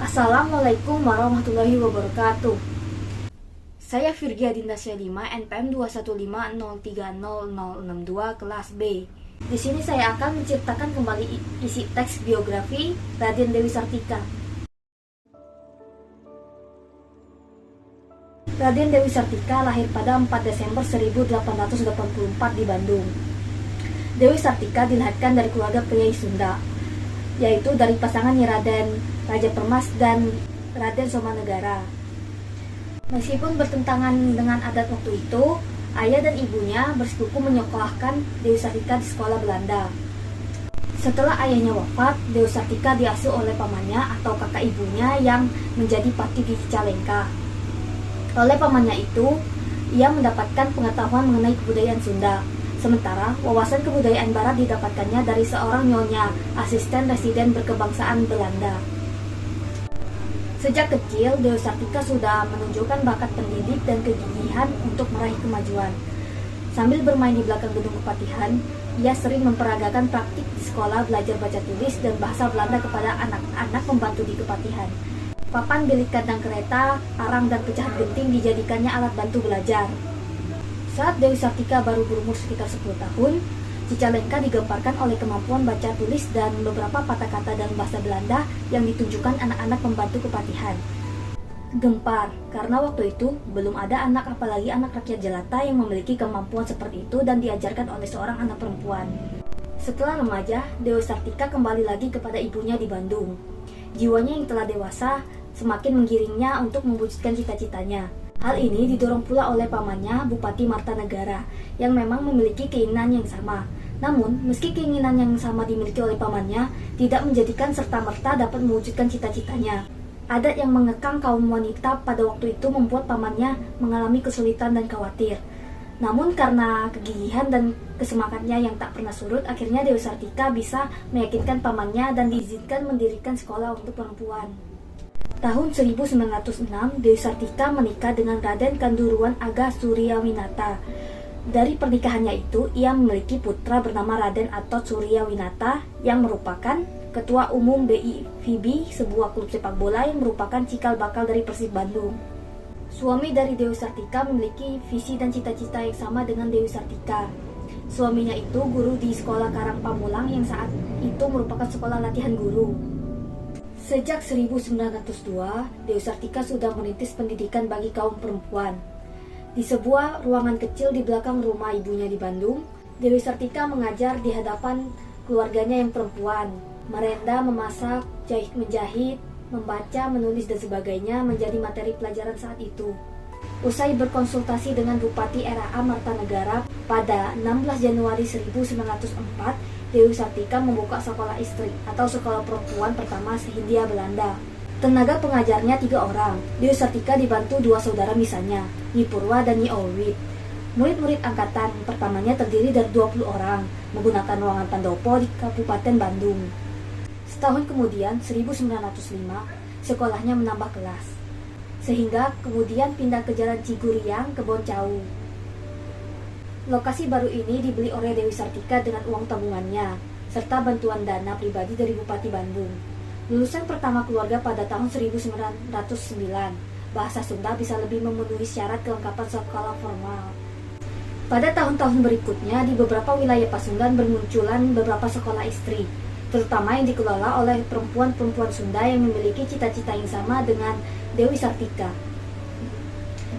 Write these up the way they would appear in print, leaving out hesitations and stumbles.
Assalamualaikum warahmatullahi wabarakatuh. Saya Virgia Dinda Selima, NPM 215030062 kelas B. Di sini saya akan menceritakan kembali isi teks biografi Raden Dewi Sartika. Raden Dewi Sartika lahir pada 4 Desember 1884 di Bandung. Dewi Sartika dilahirkan dari keluarga priai Sunda, yaitu dari pasangan Nyi Raden Raja Permas dan Raden Somanegara. Meskipun bertentangan dengan adat waktu itu, ayah dan ibunya bersekutu menyekolahkan Dewi Sartika di sekolah Belanda. Setelah ayahnya wafat, Dewi Sartika diasuh oleh pamannya atau kakak ibunya yang menjadi pati di Cicalengka. Oleh pamannya itu, ia mendapatkan pengetahuan mengenai kebudayaan Sunda. Sementara wawasan kebudayaan Barat didapatkannya dari seorang nyonya, asisten residen berkebangsaan Belanda. Sejak kecil, Dewi Sartika sudah menunjukkan bakat pendidik dan kegigihan untuk meraih kemajuan. Sambil bermain di belakang gedung kepatihan, ia sering memperagakan praktik di sekolah belajar baca tulis dan bahasa Belanda kepada anak-anak pembantu di kepatihan. Papan bilik kandang kereta, arang dan pecahan genting dijadikannya alat bantu belajar. Saat Dewi Sartika baru berumur sekitar 10 tahun, Cicalengka digemparkan oleh kemampuan baca tulis dan beberapa patah kata dalam bahasa Belanda yang ditunjukkan anak-anak pembantu kepatihan. Gempar, karena waktu itu belum ada anak apalagi anak rakyat jelata yang memiliki kemampuan seperti itu dan diajarkan oleh seorang anak perempuan. Setelah remaja, Dewi Sartika kembali lagi kepada ibunya di Bandung. Jiwanya yang telah dewasa semakin menggiringnya untuk mewujudkan cita-citanya. Hal ini didorong pula oleh pamannya, Bupati Martanegara, yang memang memiliki keinginan yang sama. Namun, meski keinginan yang sama dimiliki oleh pamannya, tidak menjadikan serta-merta dapat mewujudkan cita-citanya. Adat yang mengekang kaum wanita pada waktu itu membuat pamannya mengalami kesulitan dan khawatir. Namun karena kegigihan dan kesemangatnya yang tak pernah surut, akhirnya Dewi Sartika bisa meyakinkan pamannya dan diizinkan mendirikan sekolah untuk perempuan. Tahun 1906, Dewi Sartika menikah dengan Raden Kanduruan Aga Suryawinata. Dari pernikahannya itu, ia memiliki putra bernama Raden Atot Suryawinata yang merupakan Ketua Umum BIVB, sebuah klub sepak bola yang merupakan cikal bakal dari Persib Bandung. Suami dari Dewi Sartika memiliki visi dan cita-cita yang sama dengan Dewi Sartika. Suaminya itu guru di sekolah Karang Pamulang yang saat itu merupakan sekolah latihan guru. Sejak 1902, Dewi Sartika sudah merintis pendidikan bagi kaum perempuan. Di sebuah ruangan kecil di belakang rumah ibunya di Bandung, Dewi Sartika mengajar di hadapan keluarganya yang perempuan. Merenda, memasak, menjahit, membaca, menulis, dan sebagainya menjadi materi pelajaran saat itu. Usai berkonsultasi dengan Bupati RAA Martanegara pada 16 Januari 1904, Dewi Sartika membuka sekolah istri atau sekolah perempuan pertama se-Hindia Belanda. Tenaga pengajarnya 3 orang. Dewi Sartika dibantu 2 saudara misalnya, Nyi Purwa dan Nyi Owit. Murid-murid angkatan pertamanya terdiri dari 20 orang, menggunakan ruangan Pandopo di Kabupaten Bandung. Setahun kemudian, 1905, sekolahnya menambah kelas, sehingga kemudian pindah ke Jalan Ciguriang, Kebon Cau. Lokasi baru ini dibeli oleh Dewi Sartika dengan uang tabungannya, serta bantuan dana pribadi dari Bupati Bandung. Lulusan pertama keluarga pada tahun 1909, bahasa Sunda bisa lebih memenuhi syarat kelengkapan sekolah formal. Pada tahun-tahun berikutnya, di beberapa wilayah Pasundan bermunculan beberapa sekolah istri, terutama yang dikelola oleh perempuan-perempuan Sunda yang memiliki cita-cita yang sama dengan Dewi Sartika.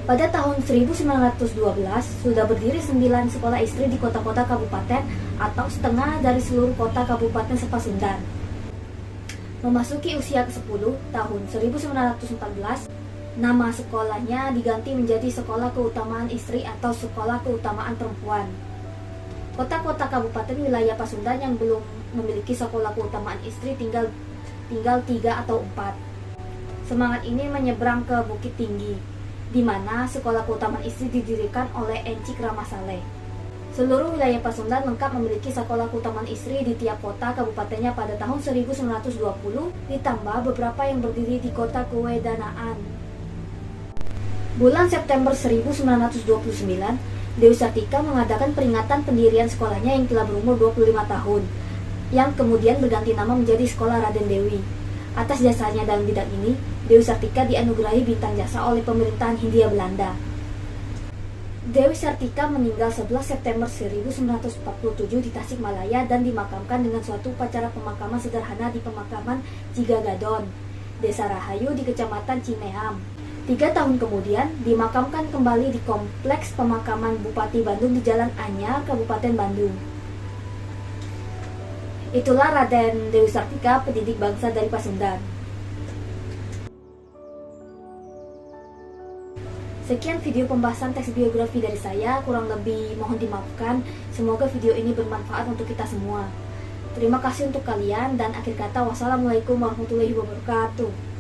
Pada tahun 1912, sudah berdiri 9 sekolah istri di kota-kota kabupaten atau setengah dari seluruh kota kabupaten sepasundan. Memasuki usia ke-10, tahun 1914, nama sekolahnya diganti menjadi Sekolah Keutamaan Istri atau Sekolah Keutamaan Perempuan. Kota-kota kabupaten wilayah Pasundan yang belum memiliki sekolah keutamaan istri tinggal 3 atau 4. Semangat ini menyeberang ke Bukit Tinggi, di mana sekolah keutamaan istri didirikan oleh Encik Ramasaleh. Seluruh wilayah Pasundan lengkap memiliki sekolah keutamaan istri di tiap kota kabupatennya pada tahun 1920, ditambah beberapa yang berdiri di kota Kewedanaan. Bulan September 1929, Dewi Sartika mengadakan peringatan pendirian sekolahnya yang telah berumur 25 tahun, yang kemudian berganti nama menjadi Sekolah Raden Dewi. Atas jasanya dalam bidang ini, Dewi Sartika dianugerahi bintang jasa oleh pemerintahan Hindia Belanda. Dewi Sartika meninggal 11 September 1947 di Tasikmalaya dan dimakamkan dengan suatu upacara pemakaman sederhana di pemakaman Cigagadon, Desa Rahayu di Kecamatan Cineam. 3 tahun kemudian, dimakamkan kembali di Kompleks Pemakaman Bupati Bandung di Jalan Anyar, Kabupaten Bandung. Itulah Raden Dewi Sartika, pendidik bangsa dari Pasundan. Sekian video pembahasan teks biografi dari saya, kurang lebih mohon dimaafkan. Semoga video ini bermanfaat untuk kita semua. Terima kasih untuk kalian, dan akhir kata wassalamualaikum warahmatullahi wabarakatuh.